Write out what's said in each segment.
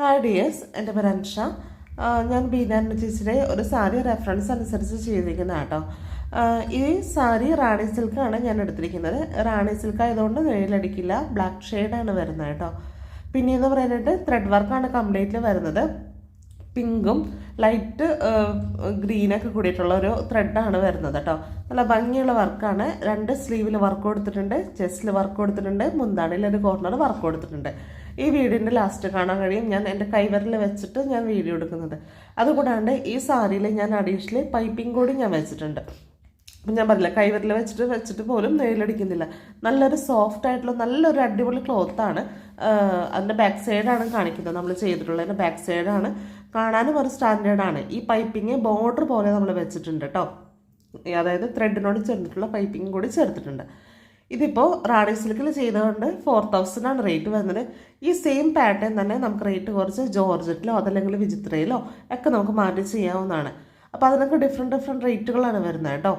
Hi dears, എൻ്റെ പേര് അൻഷ. ഞാൻ ബീനാൻ ചേച്ചിയുടെ ഒരു സാരി റെഫറൻസ് അനുസരിച്ച് ചെയ്തിരിക്കുന്ന കേട്ടോ. ഈ സാരി റാണി സിൽക്കാണ് ഞാൻ എടുത്തിരിക്കുന്നത്. റാണി സിൽക്ക് ആയതുകൊണ്ട് വെയിലടിക്കില്ല, ബ്ലാക്ക് ഷെയ്ഡാണ് വരുന്നത് കേട്ടോ. പിന്നെയെന്ന് പറയാനായിട്ട് ത്രെഡ് വർക്കാണ് കംപ്ലീറ്റ്ലി വരുന്നത്. പിങ്കും ലൈറ്റ് ഗ്രീനൊക്കെ കൂടിയിട്ടുള്ള ഒരു ത്രെഡാണ് വരുന്നത് കേട്ടോ. നല്ല ഭംഗിയുള്ള വർക്കാണ്. 2 സ്ലീവിൽ വർക്ക് കൊടുത്തിട്ടുണ്ട്, ചെസ്റ്റിൽ വർക്ക് കൊടുത്തിട്ടുണ്ട്, മുന്താണിയിൽ ഒരു കോർണർ വർക്ക് കൊടുത്തിട്ടുണ്ട്. ഈ വീഡിയോൻ്റെ ലാസ്റ്റ് കാണാൻ കഴിയും ഞാൻ എൻ്റെ കൈവിരൽ വെച്ചിട്ട് ഞാൻ വീഡിയോ എടുക്കുന്നത്. അതുകൂടാണ്ട് ഈ സാരിയിൽ ഞാൻ അഡീഷണലി പൈപ്പിംഗ് കൂടി ഞാൻ വെച്ചിട്ടുണ്ട്. അപ്പം ഞാൻ പറഞ്ഞില്ല, കൈവിരൽ വെച്ചിട്ട് പോലും നെയിലടിക്കുന്നില്ല. നല്ലൊരു സോഫ്റ്റ് ആയിട്ടുള്ള നല്ലൊരു അടിപൊളി ക്ലോത്താണ്. അതിൻ്റെ ബാക്ക് സൈഡാണ് കാണിക്കുന്നത്, നമ്മൾ ചെയ്തിട്ടുള്ളതിൻ്റെ ബാക്ക് സൈഡാണ്. കാണാനും ഒരു സ്റ്റാൻഡേർഡാണ്. ഈ പൈപ്പിങ് ബോർഡർ പോലെ നമ്മൾ വെച്ചിട്ടുണ്ട് കേട്ടോ. അതായത് ത്രെഡിനോട് ചേർന്നിട്ടുള്ള പൈപ്പിംഗ് കൂടി ചേർത്തിട്ടുണ്ട്. ഇതിപ്പോൾ റാണി സിൽക്കിൽ ചെയ്തുകൊണ്ട് 4000 ആണ് റേറ്റ് വരുന്നത്. ഈ സെയിം പാറ്റേൺ തന്നെ നമുക്ക് റേറ്റ് കുറച്ച് ജോർജറ്റിലോ അതല്ലെങ്കിൽ വിചിത്രയിലോ ഒക്കെ നമുക്ക് മാറ്റി ചെയ്യാവുന്നതാണ്. അപ്പോൾ അതിനൊക്കെ ഡിഫറെൻറ്റ് റേറ്റുകളാണ് വരുന്നത് കേട്ടോ.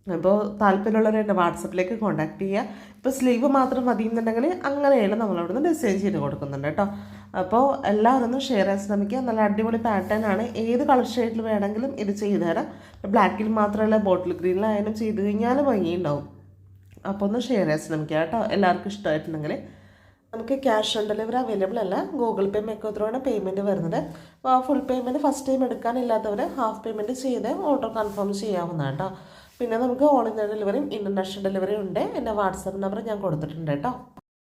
അപ്പോൾ താല്പര്യമുള്ളവർ എൻ്റെ വാട്സപ്പിലേക്ക് കോൺടാക്ട് ചെയ്യുക. ഇപ്പോൾ സ്ലീവ് മാത്രം മതിയെന്നുണ്ടെങ്കിൽ അങ്ങനെയാണ് നമ്മളവിടുന്ന് ഡിസൈൻ ചെയ്ത് കൊടുക്കുന്നുണ്ട് കേട്ടോ. അപ്പോൾ എല്ലാവരും ഒന്ന് ഷെയർ ചെയ്യാൻ ശ്രമിക്കുക. നല്ല അടിപൊളി പാറ്റേൺ ആണ്. ഏത് കളർ ഷെയ്ഡിൽ വേണമെങ്കിലും ഇത് ചെയ്തു തരാം. ബ്ലാക്കിൽ മാത്രമല്ല, ബോട്ടിൽ ഗ്രീനിലായാലും ചെയ്ത് കഴിഞ്ഞാൽ ഭംഗിയുണ്ടാവും. അപ്പോൾ ഒന്ന് ഷെയർ ചെയ്യാൻ ശ്രമിക്കുക കേട്ടോ. എല്ലാവർക്കും ഇഷ്ടമായിട്ടുണ്ടെങ്കിൽ നമുക്ക് ക്യാഷ് ഓൺ ഡെലിവറി അവൈലബിൾ അല്ല. ഗൂഗിൾ പേ മെക്കോത്രമാണ് പേയ്മെൻറ്റ് വരുന്നത്. ഫുൾ പേയ്മെൻറ്റ് ഫസ്റ്റ് ടൈം എടുക്കാനില്ലാത്തവർ ഹാഫ് പേയ്മെൻറ്റ് ചെയ്ത് ഓർഡർ കൺഫേം ചെയ്യാവുന്നതാണ് കേട്ടോ. പിന്നെ നമുക്ക് ഓൾ ഇന്ത്യ ഡെലിവറിയും ഇൻ്റർനാഷണൽ ഡെലിവറിയും ഉണ്ട്. എൻ്റെ വാട്സാപ്പ് നമ്പർ ഞാൻ കൊടുത്തിട്ടുണ്ട് കേട്ടോ.